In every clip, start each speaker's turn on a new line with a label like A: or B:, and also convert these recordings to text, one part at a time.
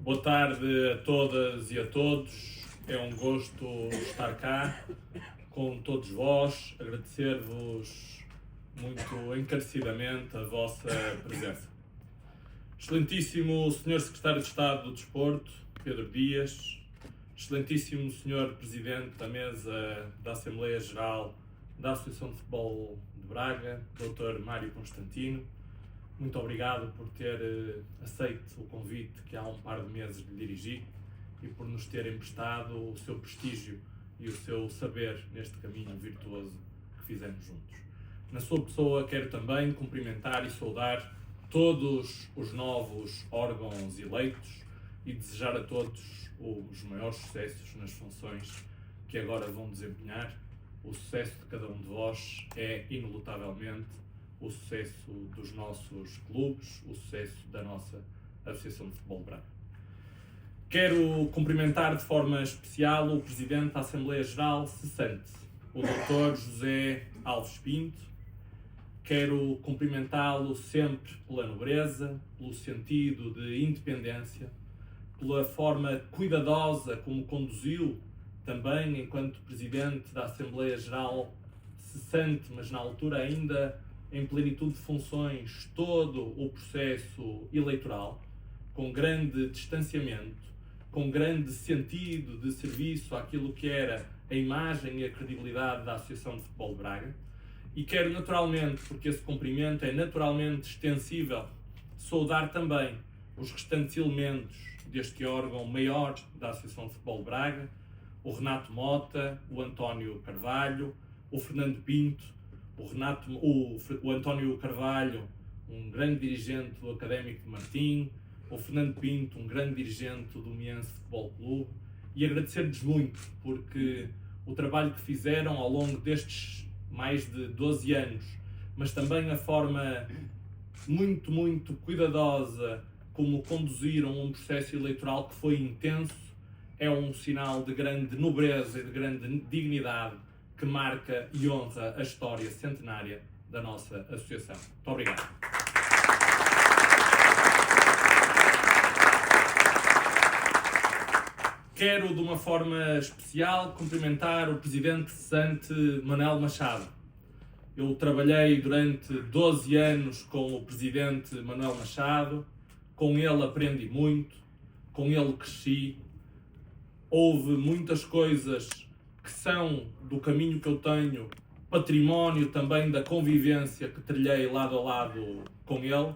A: Boa tarde a todas e a todos. É um gosto estar cá com todos vós, agradecer-vos muito encarecidamente a vossa presença. Excelentíssimo Sr. Secretário de Estado do Desporto, Pedro Dias, excelentíssimo Sr. Presidente da Mesa da Assembleia Geral da Associação de Futebol de Braga, Dr. Mário Constantino, muito obrigado por ter aceito o convite que há um par de meses lhe dirigi e por nos ter emprestado o seu prestígio e o seu saber neste caminho virtuoso que fizemos juntos. Na sua pessoa quero também cumprimentar e saudar todos os novos órgãos eleitos e desejar a todos os maiores sucessos nas funções que agora vão desempenhar. O sucesso de cada um de vós é, inelutavelmente, o sucesso dos nossos clubes, o sucesso da nossa Associação de Futebol de Braga. Quero cumprimentar de forma especial o Presidente da Assembleia Geral cessante, o Dr. José Alves Pinto. Quero cumprimentá-lo sempre pela nobreza, pelo sentido de independência, pela forma cuidadosa como conduziu também enquanto Presidente da Assembleia Geral cessante, mas na altura ainda em plenitude de funções, todo o processo eleitoral, com grande distanciamento, com grande sentido de serviço àquilo que era a imagem e a credibilidade da Associação de Futebol de Braga. E quero naturalmente, porque esse cumprimento é naturalmente extensível, saudar também os restantes elementos deste órgão maior da Associação de Futebol de Braga, o Renato Mota, o António Carvalho, o Fernando Pinto, o António Carvalho, um grande dirigente do Académico de Martim, o Fernando Pinto, um grande dirigente do Miense Futebol Clube, e agradecer-lhes muito porque o trabalho que fizeram ao longo destes mais de 12 anos, mas também a forma muito cuidadosa como conduziram um processo eleitoral que foi intenso, é um sinal de grande nobreza e de grande dignidade que marca e honra a história centenária da nossa associação. Muito obrigado. Quero, de uma forma especial, cumprimentar o Presidente cessante Manuel Machado. Eu trabalhei durante 12 anos com o Presidente Manuel Machado, com ele aprendi muito, com ele cresci. Houve muitas coisas que são do caminho que eu tenho, património também da convivência que trilhei lado a lado com ele.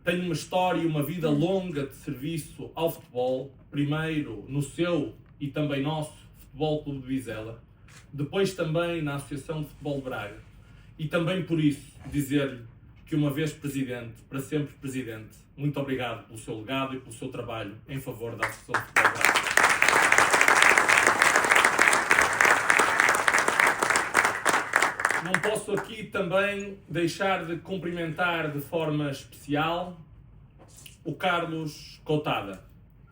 A: Tenho uma história e uma vida longa de serviço ao futebol, primeiro no seu e também nosso Futebol Clube de Vizela, depois também na Associação de Futebol de Braga, e também por isso dizer-lhe que uma vez Presidente, para sempre Presidente, muito obrigado pelo seu legado e pelo seu trabalho em favor da Associação de Futebol de Braga. Não posso aqui também deixar de cumprimentar de forma especial o Carlos Coutada.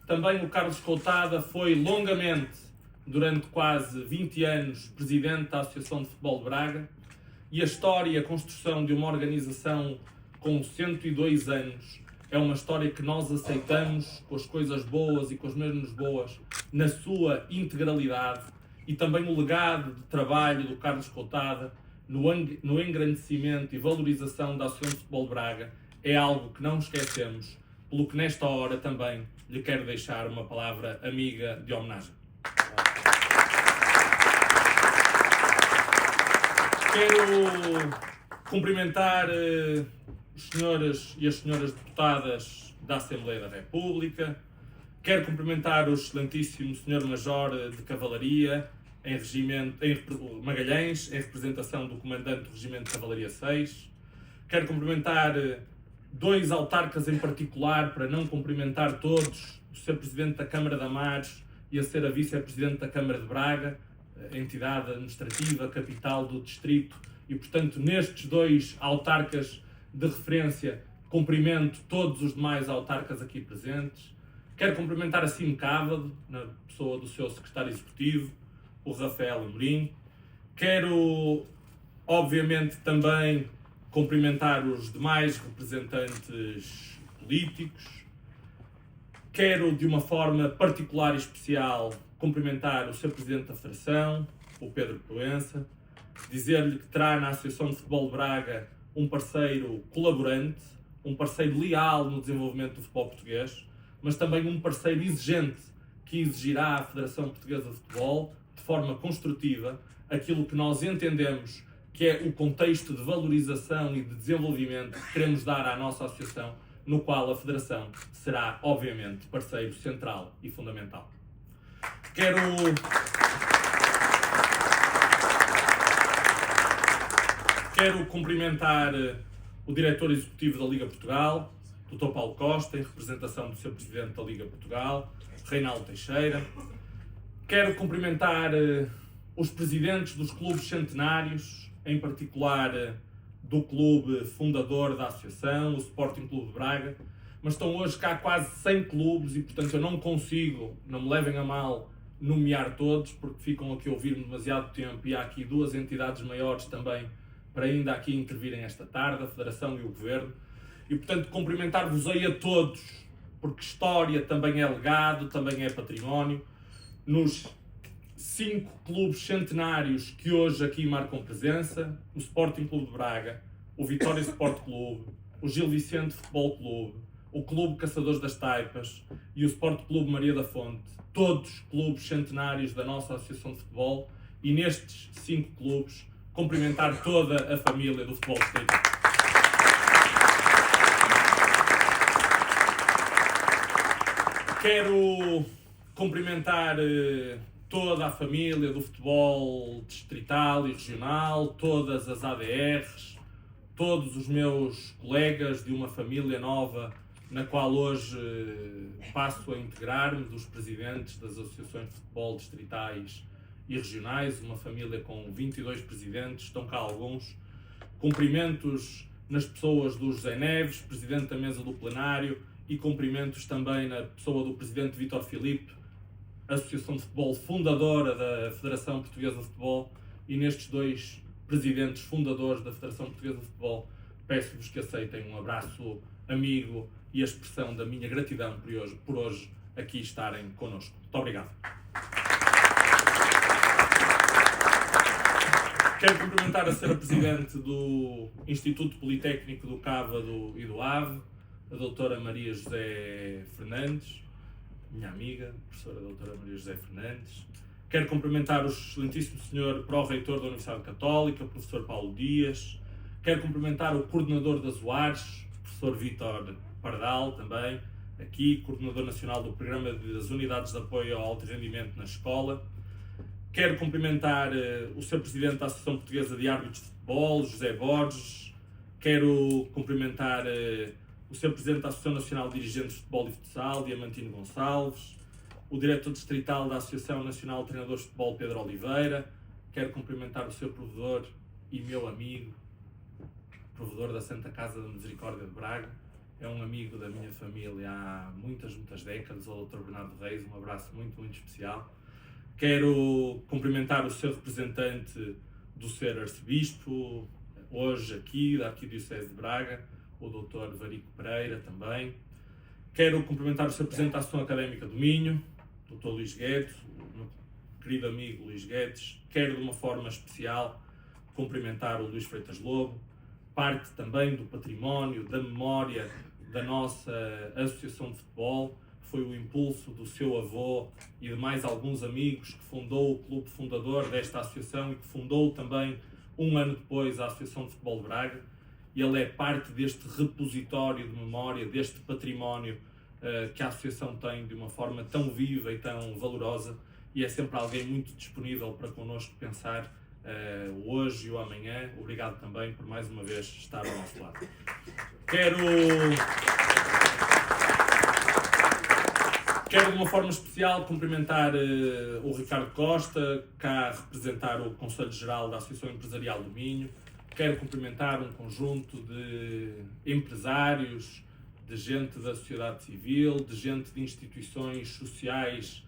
A: Também o Carlos Coutada foi longamente, durante quase 20 anos, Presidente da Associação de Futebol de Braga, e a história e a construção de uma organização com 102 anos é uma história que nós aceitamos com as coisas boas e com as menos boas na sua integralidade, e também o legado de trabalho do Carlos Coutada no engrandecimento e valorização da Associação de Futebol de Braga é algo que não esquecemos, pelo que nesta hora também lhe quero deixar uma palavra amiga de homenagem. Quero cumprimentar os senhores e as senhoras deputadas da Assembleia da República. Quero cumprimentar o excelentíssimo Sr. Major de Cavalaria em Magalhães, em representação do Comandante do Regimento de Cavalaria 6. Quero cumprimentar dois autarcas em particular, para não cumprimentar todos, o Sr. Presidente da Câmara de Amares e a Sra. Vice-Presidente da Câmara de Braga, entidade administrativa, capital do distrito, e portanto nestes dois autarcas de referência cumprimento todos os demais autarcas aqui presentes. Quero cumprimentar a Cimcávado, na pessoa do seu secretário executivo, o Rafael Amorim. Quero, obviamente, também cumprimentar os demais representantes políticos. Quero, de uma forma particular e especial, cumprimentar o Sr. Presidente da Federação, o Pedro Proença, dizer-lhe que terá na Associação de Futebol de Braga um parceiro colaborante, um parceiro leal no desenvolvimento do futebol português, mas também um parceiro exigente que exigirá à Federação Portuguesa de Futebol, de forma construtiva, aquilo que nós entendemos que é o contexto de valorização e de desenvolvimento que queremos dar à nossa associação, no qual a Federação será, obviamente, parceiro central e fundamental. Quero cumprimentar o diretor executivo da Liga Portugal, Dr. Paulo Costa, em representação do Sr. Presidente da Liga Portugal, Reinaldo Teixeira. Quero cumprimentar os presidentes dos clubes centenários, em particular do clube fundador da associação, o Sporting Clube de Braga, mas estão hoje cá quase 100 clubes e, portanto, eu não consigo, não me levem a mal, nomear todos, porque ficam aqui a ouvir-me demasiado tempo e há aqui duas entidades maiores também para ainda aqui intervirem esta tarde, a Federação e o Governo. E, portanto, cumprimentar-vos-ei a todos, porque história também é legado, também é património. Nos 5 clubes centenários que hoje aqui marcam presença, o Sporting Clube de Braga, o Vitória Sport Clube, o Gil Vicente Futebol Clube, o Clube Caçadores das Taipas e o Sport Clube Maria da Fonte, todos clubes centenários da nossa Associação de Futebol, e nestes 5 clubes cumprimentar toda a família do futebol distrital. Quero cumprimentar toda a família do futebol distrital e regional, todas as ADRs, todos os meus colegas de uma família nova na qual hoje passo a integrar-me, dos presidentes das associações de futebol distritais e regionais, uma família com 22 presidentes, estão cá alguns. Cumprimentos nas pessoas do José Neves, presidente da mesa do plenário, e cumprimentos também na pessoa do presidente Vítor Filipe, associação de futebol fundadora da Federação Portuguesa de Futebol, e nestes 2 presidentes fundadores da Federação Portuguesa de Futebol, peço-vos que aceitem um abraço amigo e a expressão da minha gratidão por hoje aqui estarem connosco. Muito obrigado. Quero cumprimentar a Sra. Presidente do Instituto Politécnico do Cávado e do Ave, a doutora Maria José Fernandes, minha amiga, professora doutora Maria José Fernandes. Quero cumprimentar o excelentíssimo senhor pró-reitor da Universidade Católica, professor Paulo Dias. Quero cumprimentar o coordenador das UARs, professor Vítor Pardal, também, aqui, coordenador nacional do Programa das Unidades de Apoio ao Alto Rendimento na Escola. Quero cumprimentar o Sr. Presidente da Associação Portuguesa de Árbitros de Futebol, José Borges. Quero cumprimentar o Sr. Presidente da Associação Nacional de Dirigentes de Futebol e Futsal, Diamantino Gonçalves. O Diretor Distrital da Associação Nacional de Treinadores de Futebol, Pedro Oliveira. Quero cumprimentar o Sr. Provedor e meu amigo, provedor da Santa Casa da Misericórdia de Braga. É um amigo da minha família há muitas décadas, o Dr. Bernardo Reis. Um abraço muito especial. Quero cumprimentar o Sr. Representante do Sr. Arcebispo, hoje aqui, da Arquidiocese de Braga, o Dr. Varico Pereira também. Quero cumprimentar o Sr. Presidente da Associação Académica do Minho, Dr. Luís Guedes, o meu querido amigo Luís Guedes. Quero, de uma forma especial, cumprimentar o Luís Freitas Lobo, parte também do património, da memória da nossa Associação de Futebol. Foi o impulso do seu avô e de mais alguns amigos que fundou o clube fundador desta associação e que fundou também, um ano depois, a Associação de Futebol de Braga. E ele é parte deste repositório de memória, deste património que a associação tem de uma forma tão viva e tão valorosa, e é sempre alguém muito disponível para connosco pensar o hoje e o amanhã. Obrigado também por mais uma vez estar ao nosso lado. Quero de uma forma especial cumprimentar o Ricardo Costa, cá a representar o Conselho Geral da Associação Empresarial do Minho. Quero cumprimentar um conjunto de empresários, de gente da sociedade civil, de gente de instituições sociais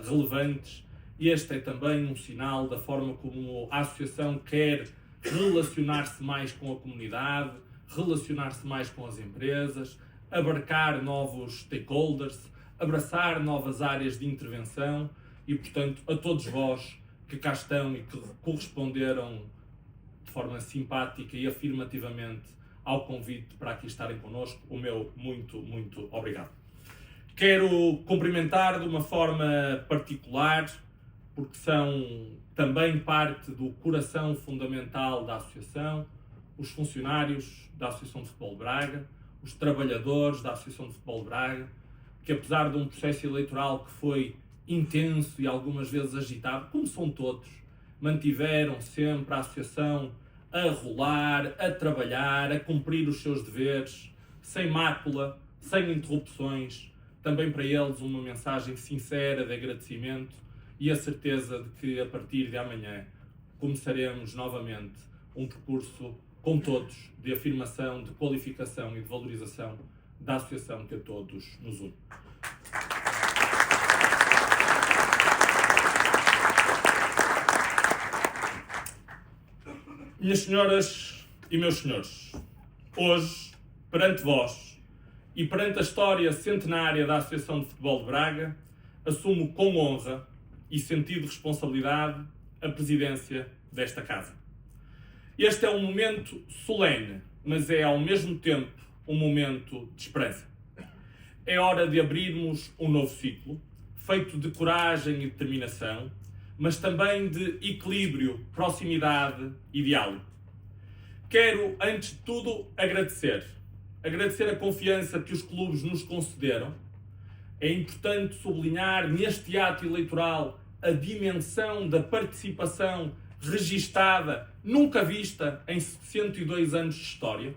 A: relevantes. Este é também um sinal da forma como a associação quer relacionar-se mais com a comunidade, relacionar-se mais com as empresas, abarcar novos stakeholders, abraçar novas áreas de intervenção e, portanto, a todos vós que cá estão e que corresponderam de forma simpática e afirmativamente ao convite para aqui estarem connosco, o meu muito, muito obrigado. Quero cumprimentar de uma forma particular, porque são também parte do coração fundamental da Associação, os funcionários da Associação de Futebol de Braga, os trabalhadores da Associação de Futebol de Braga, que apesar de um processo eleitoral que foi intenso e algumas vezes agitado, como são todos, mantiveram sempre a Associação a rolar, a trabalhar, a cumprir os seus deveres, sem mácula, sem interrupções. Também para eles uma mensagem sincera de agradecimento e a certeza de que a partir de amanhã começaremos novamente um percurso com todos de afirmação, de qualificação e de valorização da associação que a todos nos une. Minhas senhoras e meus senhores, hoje, perante vós e perante a história centenária da Associação de Futebol de Braga, assumo com honra e sentido de responsabilidade a presidência desta casa. Este é um momento solene, mas é ao mesmo tempo um momento de esperança. É hora de abrirmos um novo ciclo, feito de coragem e determinação, mas também de equilíbrio, proximidade e diálogo. Quero, antes de tudo, agradecer a confiança que os clubes nos concederam. É importante sublinhar neste ato eleitoral a dimensão da participação registada, nunca vista em 102 anos de história.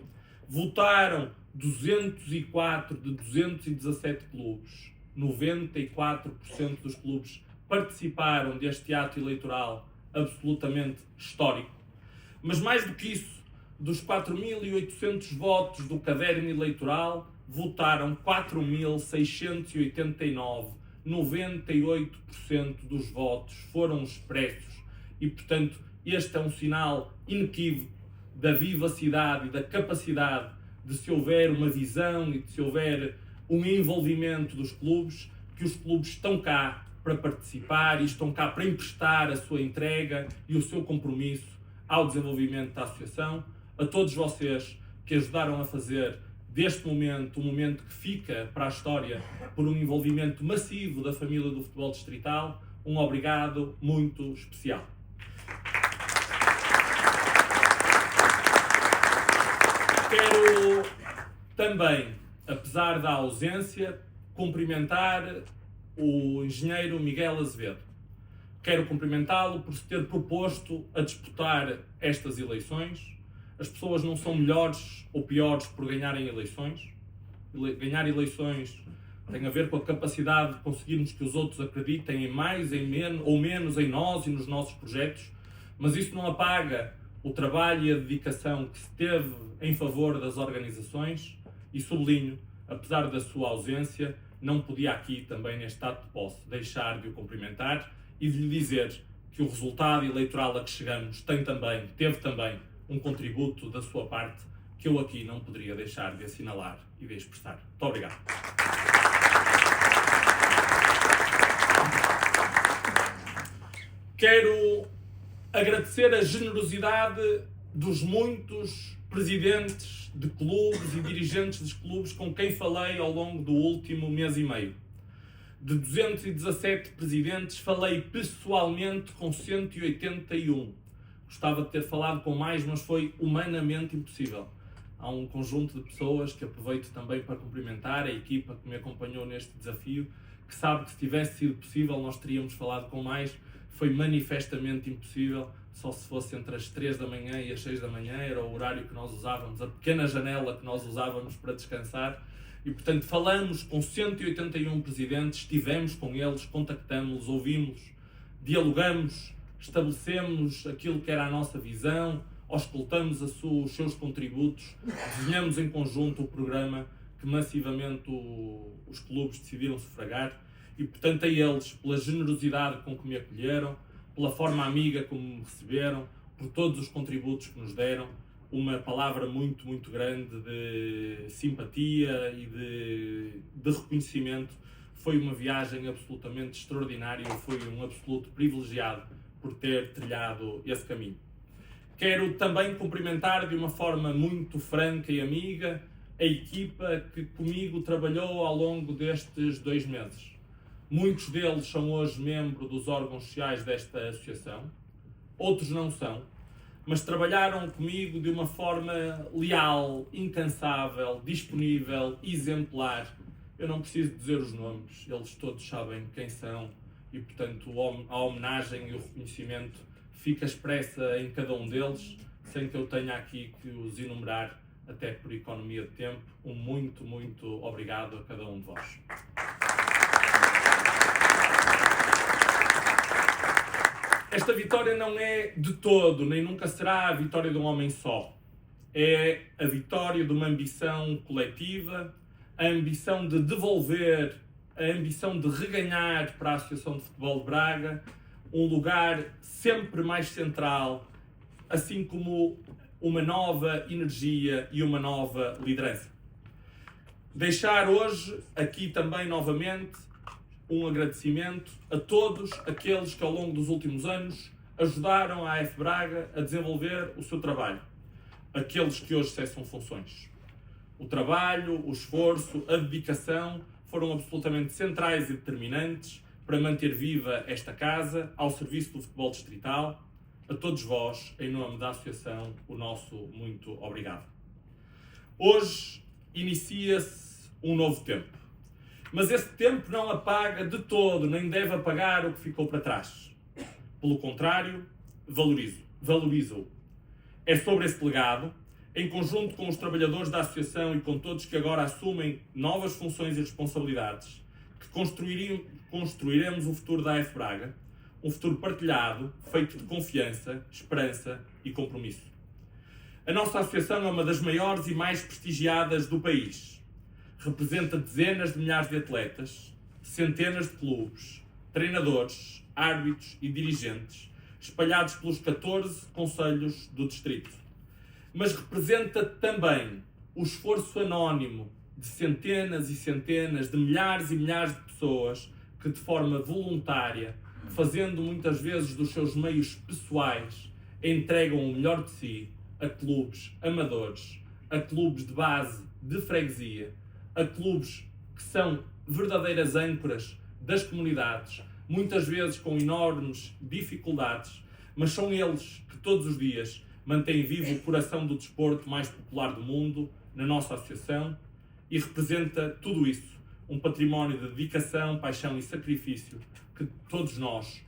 A: Votaram 204 de 217 clubes, 94% dos clubes participaram deste ato eleitoral absolutamente histórico. Mas mais do que isso, dos 4.800 votos do caderno eleitoral, votaram 4.689. 98% dos votos foram expressos e, portanto, este é um sinal inequívoco da vivacidade e da capacidade de, se houver uma visão e de se houver um envolvimento dos clubes, que os clubes estão cá para participar e estão cá para emprestar a sua entrega e o seu compromisso ao desenvolvimento da associação. A todos vocês que ajudaram a fazer deste momento um momento que fica para a história por um envolvimento massivo da família do futebol distrital, um obrigado muito especial. Quero também, apesar da ausência, cumprimentar o engenheiro Miguel Azevedo. Quero cumprimentá-lo por se ter proposto a disputar estas eleições. As pessoas não são melhores ou piores por ganharem eleições. Ganhar eleições tem a ver com a capacidade de conseguirmos que os outros acreditem em mais ou menos em nós e nos nossos projetos, mas isso não apaga o trabalho e a dedicação que se teve em favor das organizações e sublinho, apesar da sua ausência, não podia aqui também neste ato de posse deixar de o cumprimentar e de lhe dizer que o resultado eleitoral a que chegamos teve também um contributo da sua parte que eu aqui não poderia deixar de assinalar e de expressar. Muito obrigado. Quero agradecer a generosidade dos muitos presidentes de clubes e dirigentes dos clubes com quem falei ao longo do último mês e meio. De 217 presidentes, falei pessoalmente com 181. Gostava de ter falado com mais, mas foi humanamente impossível. Há um conjunto de pessoas que aproveito também para cumprimentar, a equipa que me acompanhou neste desafio, que sabe que se tivesse sido possível nós teríamos falado com mais. Foi manifestamente impossível, só se fosse entre as 3 da manhã e as 6 da manhã, era o horário que nós usávamos, a pequena janela que nós usávamos para descansar. E, portanto, falamos com 181 presidentes, estivemos com eles, contactamos-los, ouvimos, dialogamos, estabelecemos aquilo que era a nossa visão, auscultamos os seus contributos, desenhamos em conjunto o programa que massivamente os clubes decidiram sufragar. E, portanto, a eles, pela generosidade com que me acolheram, pela forma amiga como me receberam, por todos os contributos que nos deram, uma palavra muito, muito grande de simpatia e de reconhecimento foi uma viagem absolutamente extraordinária e fui um absoluto privilegiado por ter trilhado esse caminho. Quero também cumprimentar de uma forma muito franca e amiga a equipa que comigo trabalhou ao longo destes 2 meses. Muitos deles são hoje membros dos órgãos sociais desta associação, outros não são, mas trabalharam comigo de uma forma leal, incansável, disponível, exemplar. Eu não preciso dizer os nomes, eles todos sabem quem são e, portanto, a homenagem e o reconhecimento fica expressa em cada um deles, sem que eu tenha aqui que os enumerar, até por economia de tempo. Um muito, muito obrigado a cada um de vós. Esta vitória não é de todo, nem nunca será a vitória de um homem só. É a vitória de uma ambição coletiva, a ambição de devolver, a ambição de reganhar para a Associação de Futebol de Braga um lugar sempre mais central, assim como uma nova energia e uma nova liderança. Deixar hoje aqui também novamente um agradecimento a todos aqueles que ao longo dos últimos anos ajudaram a AF Braga a desenvolver o seu trabalho. Aqueles que hoje cessam funções. O trabalho, o esforço, a dedicação foram absolutamente centrais e determinantes para manter viva esta casa ao serviço do futebol distrital. A todos vós, em nome da Associação, o nosso muito obrigado. Hoje inicia-se um novo tempo. Mas esse tempo não apaga de todo, nem deve apagar o que ficou para trás. Pelo contrário, valorizo-o. É sobre esse legado, em conjunto com os trabalhadores da Associação e com todos que agora assumem novas funções e responsabilidades, que construiremos o futuro da AF Braga, um futuro partilhado, feito de confiança, esperança e compromisso. A nossa associação é uma das maiores e mais prestigiadas do país. Representa dezenas de milhares de atletas, centenas de clubes, treinadores, árbitros e dirigentes, espalhados pelos 14 concelhos do distrito. Mas representa também o esforço anónimo de centenas e centenas de milhares e milhares de pessoas que, de forma voluntária, fazendo muitas vezes dos seus meios pessoais, entregam o melhor de si a clubes amadores, a clubes de base de freguesia, a clubes que são verdadeiras âncoras das comunidades, muitas vezes com enormes dificuldades, mas são eles que todos os dias mantêm vivo o coração do desporto mais popular do mundo na nossa associação e representa tudo isso, um património de dedicação, paixão e sacrifício que todos nós,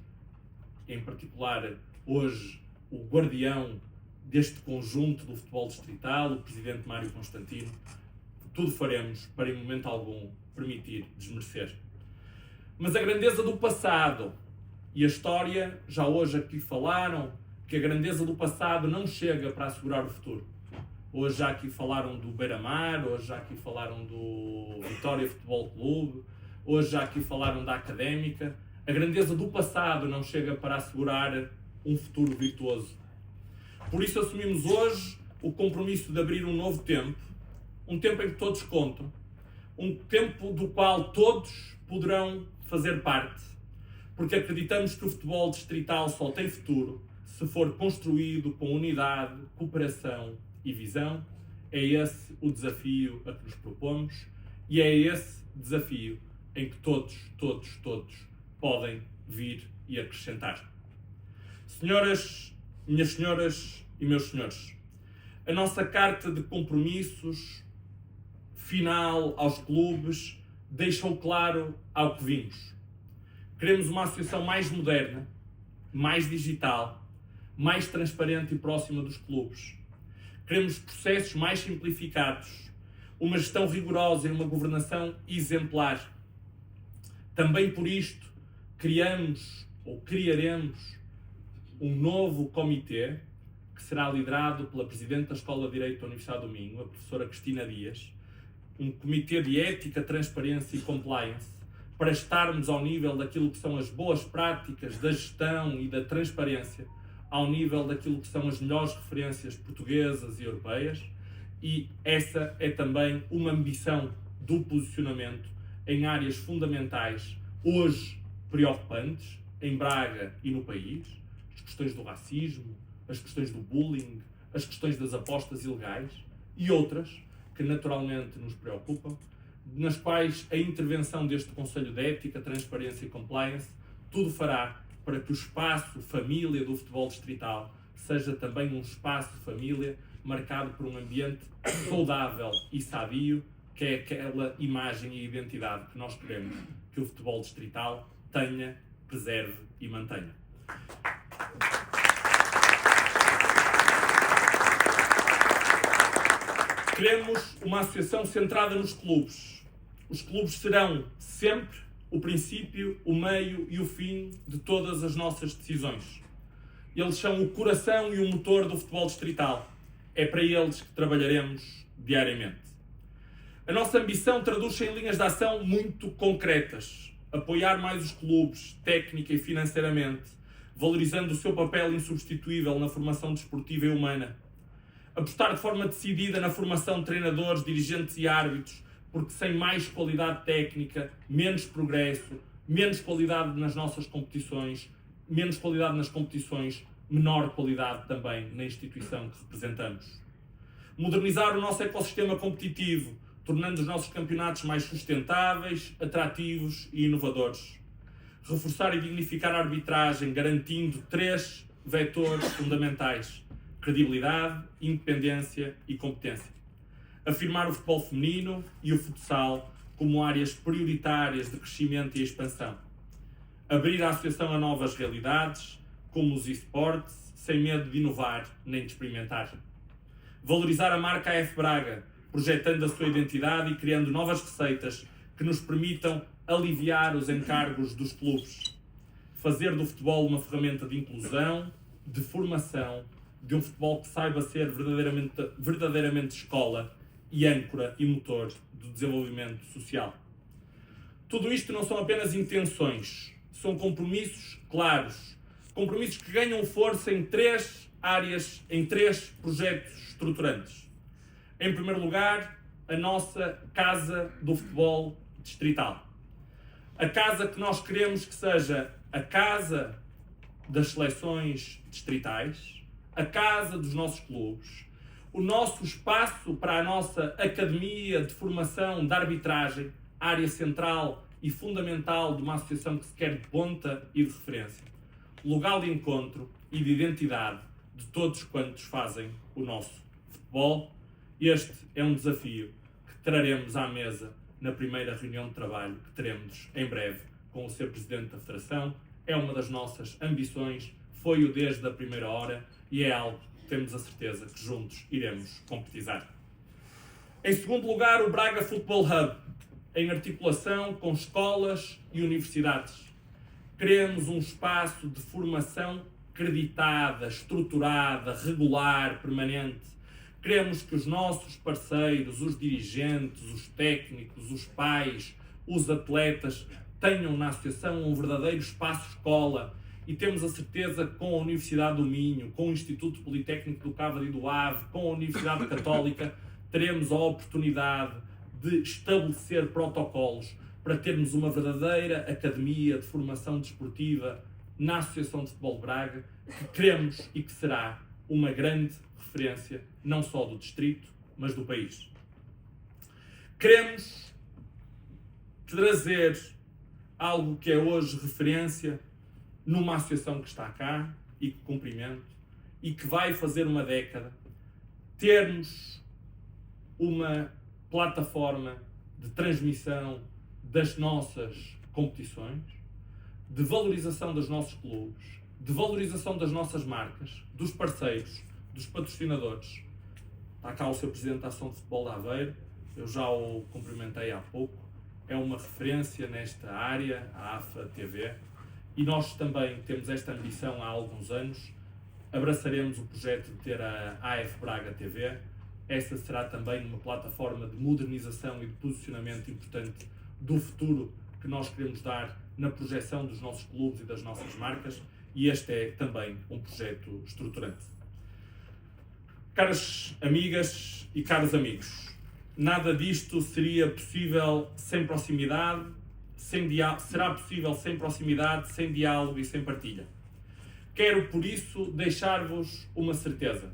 A: em particular hoje o guardião deste conjunto do futebol distrital, o presidente Mário Constantino, tudo faremos para em momento algum permitir desmerecer. Mas a grandeza do passado e a história, já hoje aqui falaram, que a grandeza do passado não chega para assegurar o futuro. Hoje já aqui falaram do Beira-Mar, hoje já aqui falaram do Vitória Futebol Clube, hoje já aqui falaram da Académica. A grandeza do passado não chega para assegurar um futuro virtuoso. Por isso assumimos hoje o compromisso de abrir um novo tempo, um tempo em que todos contam, um tempo do qual todos poderão fazer parte, porque acreditamos que o futebol distrital só tem futuro se for construído com unidade, cooperação e visão. É esse o desafio a que nos propomos e é esse desafio em que todos podem vir e acrescentar. Senhoras, minhas senhoras e meus senhores, a nossa carta de compromissos final aos clubes deixou claro ao que vimos. Queremos uma associação mais moderna, mais digital, mais transparente e próxima dos clubes. Queremos processos mais simplificados, uma gestão rigorosa e uma governação exemplar. Também por isto criaremos um novo comitê que será liderado pela Presidente da Escola de Direito da Universidade do Minho, a professora Cristina Dias, um comitê de ética, transparência e compliance, para estarmos ao nível daquilo que são as boas práticas da gestão e da transparência, ao nível daquilo que são as melhores referências portuguesas e europeias, e essa é também uma ambição do posicionamento em áreas fundamentais, hoje preocupantes, em Braga e no país, as questões do racismo, as questões do bullying, as questões das apostas ilegais e outras que naturalmente nos preocupam, nas quais a intervenção deste Conselho de Ética, Transparência e Compliance tudo fará para que o espaço família do futebol distrital seja também um espaço família marcado por um ambiente saudável e sadio, que é aquela imagem e identidade que nós queremos que o futebol distrital tenha, preserve e mantenha. Queremos uma associação centrada nos clubes. Os clubes serão sempre o princípio, o meio e o fim de todas as nossas decisões. Eles são o coração e o motor do futebol distrital. É para eles que trabalharemos diariamente. A nossa ambição traduz-se em linhas de ação muito concretas. Apoiar mais os clubes, técnica e financeiramente, valorizando o seu papel insubstituível na formação desportiva e humana. Apostar de forma decidida na formação de treinadores, dirigentes e árbitros, porque sem mais qualidade técnica, menos progresso, menos qualidade nas nossas competições, menos qualidade nas competições, menor qualidade também na instituição que representamos. Modernizar o nosso ecossistema competitivo, tornando os nossos campeonatos mais sustentáveis, atrativos e inovadores. Reforçar e dignificar a arbitragem, garantindo 3 vetores fundamentais: credibilidade, independência e competência. Afirmar o futebol feminino e o futsal como áreas prioritárias de crescimento e expansão. Abrir a associação a novas realidades, como os esportes, sem medo de inovar nem de experimentar. Valorizar a marca AF Braga, projetando a sua identidade e criando novas receitas que nos permitam aliviar os encargos dos clubes. Fazer do futebol uma ferramenta de inclusão, de formação, de um futebol que saiba ser verdadeiramente escola e âncora e motor do desenvolvimento social. Tudo isto não são apenas intenções, são compromissos claros, compromissos que ganham força em 3 áreas, em 3 projetos estruturantes. Em primeiro lugar, a nossa Casa do Futebol Distrital. A casa que nós queremos que seja a casa das seleções distritais, a casa dos nossos clubes, o nosso espaço para a nossa academia de formação de arbitragem, área central e fundamental de uma associação que se quer de ponta e de referência. Lugar de encontro e de identidade de todos quantos fazem o nosso futebol. Este é um desafio que traremos à mesa na primeira reunião de trabalho que teremos em breve com o Sr. Presidente da Federação. É uma das nossas ambições, foi-o desde a primeira hora e é algo que temos a certeza que juntos iremos concretizar. Em segundo lugar, o Braga Football Hub, em articulação com escolas e universidades. Queremos um espaço de formação creditada, estruturada, regular, permanente. Queremos que os nossos parceiros, os dirigentes, os técnicos, os pais, os atletas tenham na associação um verdadeiro espaço-escola e temos a certeza que com a Universidade do Minho, com o Instituto Politécnico do Cávado e do Ave, com a Universidade Católica, teremos a oportunidade de estabelecer protocolos para termos uma verdadeira academia de formação desportiva na Associação de Futebol de Braga, que queremos e que será uma grande referência, não só do distrito, mas do país. Queremos trazer algo que é hoje referência numa associação que está cá e que cumprimento e que vai fazer uma década, termos uma plataforma de transmissão das nossas competições, de valorização dos nossos clubes, de valorização das nossas marcas, dos parceiros, dos patrocinadores. Está cá o Sr. Presidente da Ação de Futebol de Aveiro, eu já o cumprimentei há pouco, é uma referência nesta área, a AFA TV, e nós também temos esta ambição há alguns anos, abraçaremos o projeto de ter a AF Braga TV. Esta será também uma plataforma de modernização e de posicionamento importante do futuro que nós queremos dar na projeção dos nossos clubes e das nossas marcas, e este é também um projeto estruturante. Caras amigas e caros amigos, nada disto seria possível sem proximidade, será possível sem proximidade, sem diálogo e sem partilha. Quero, por isso, deixar-vos uma certeza.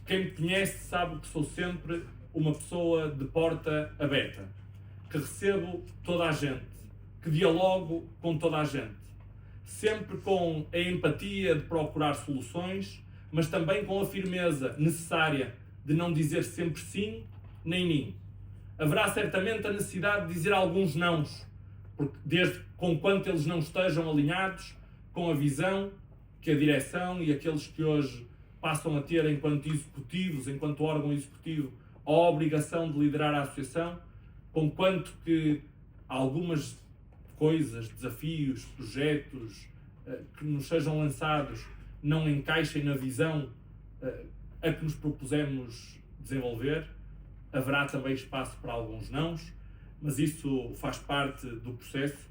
A: Quem me conhece sabe que sou sempre uma pessoa de porta aberta, que recebo toda a gente, que dialogo com toda a gente, sempre com a empatia de procurar soluções, mas também com a firmeza necessária de não dizer sempre sim nem nim. Haverá certamente a necessidade de dizer alguns nãos, porque desde conquanto eles não estejam alinhados com a visão que a direção e aqueles que hoje passam a ter enquanto executivos, enquanto órgão executivo, a obrigação de liderar a associação, conquanto que algumas coisas, desafios, projetos que nos sejam lançados não encaixem na visão a que nos propusemos desenvolver, haverá também espaço para alguns nãos, mas isso faz parte do processo.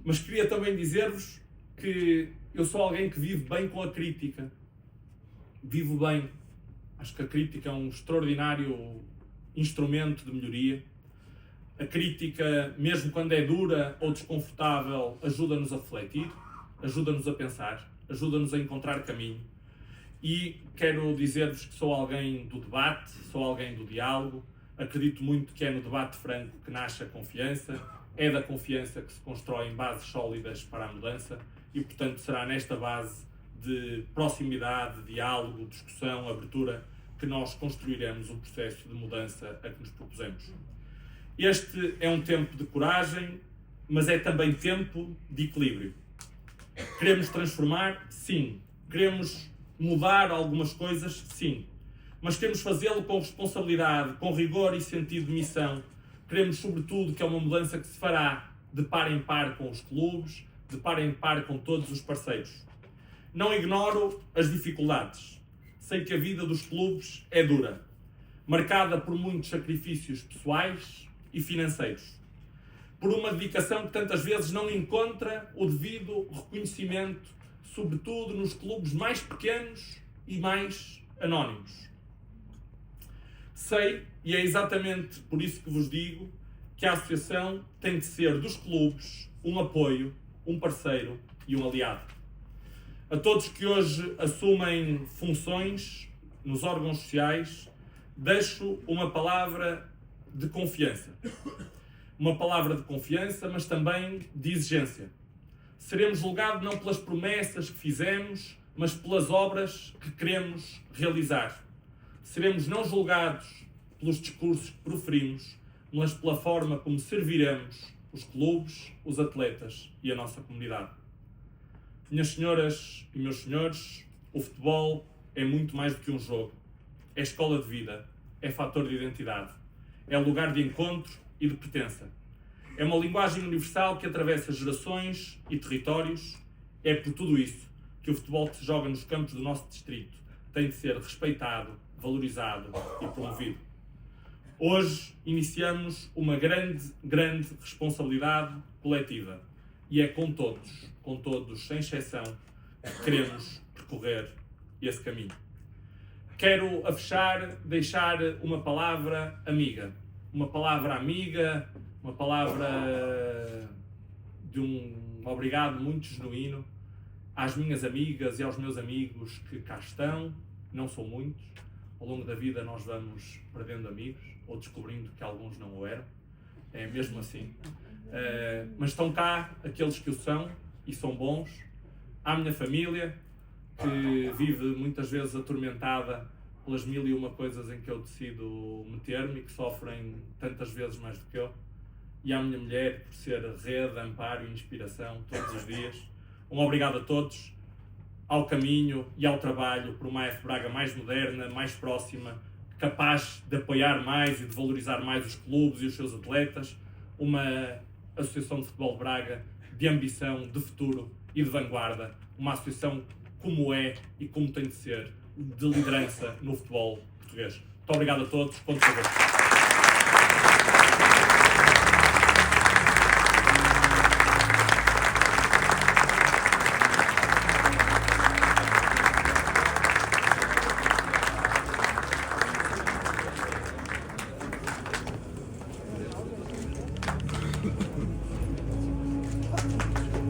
A: Mas queria também dizer-vos que eu sou alguém que vive bem com a crítica. Vivo bem. Acho que a crítica é um extraordinário instrumento de melhoria. A crítica, mesmo quando é dura ou desconfortável, ajuda-nos a refletir, ajuda-nos a pensar, ajuda-nos a encontrar caminho. E quero dizer-vos que sou alguém do debate, sou alguém do diálogo. Acredito muito que é no debate franco que nasce a confiança, é da confiança que se constroem bases sólidas para a mudança e, portanto, será nesta base de proximidade, diálogo, discussão, abertura, que nós construiremos o processo de mudança a que nos propusemos. Este é um tempo de coragem, mas é também tempo de equilíbrio. Queremos transformar? Sim. Queremos mudar algumas coisas? Sim. Mas queremos fazê-lo com responsabilidade, com rigor e sentido de missão. Queremos, sobretudo, que é uma mudança que se fará de par em par com os clubes, de par em par com todos os parceiros. Não ignoro as dificuldades. Sei que a vida dos clubes é dura, marcada por muitos sacrifícios pessoais e financeiros, por uma dedicação que tantas vezes não encontra o devido reconhecimento, sobretudo nos clubes mais pequenos e mais anónimos. Sei, e é exatamente por isso que vos digo, que a associação tem de ser dos clubes um apoio, um parceiro e um aliado. A todos que hoje assumem funções nos órgãos sociais, deixo uma palavra de confiança. Uma palavra de confiança, mas também de exigência. Seremos julgados não pelas promessas que fizemos, mas pelas obras que queremos realizar. Seremos não julgados pelos discursos que proferimos, mas pela forma como serviremos os clubes, os atletas e a nossa comunidade. Minhas senhoras e meus senhores, o futebol é muito mais do que um jogo. É escola de vida, é fator de identidade, é lugar de encontro e de pertença. É uma linguagem universal que atravessa gerações e territórios. É por tudo isso que o futebol que se joga nos campos do nosso distrito tem de ser respeitado, valorizado e promovido. Hoje iniciamos uma grande responsabilidade coletiva e é com todos, sem exceção, que queremos percorrer esse caminho. Quero, a fechar, deixar uma palavra amiga, uma palavra de um obrigado muito genuíno às minhas amigas e aos meus amigos que cá estão, não são muitos. Ao longo da vida nós vamos perdendo amigos ou descobrindo que alguns não o eram, é mesmo assim. Mas estão cá aqueles que o são e são bons. À minha família, que vive muitas vezes atormentada pelas mil e uma coisas em que eu decido meter-me e que sofrem tantas vezes mais do que eu. E à minha mulher, por ser rede, amparo e inspiração todos os dias. Um obrigado a todos, ao caminho e ao trabalho por uma AF Braga mais moderna, mais próxima, capaz de apoiar mais e de valorizar mais os clubes e os seus atletas. Uma associação de futebol de Braga de ambição, de futuro e de vanguarda. Uma associação como é e como tem de ser, de liderança no futebol português. Muito obrigado a todos. Ponto de favor. Muito.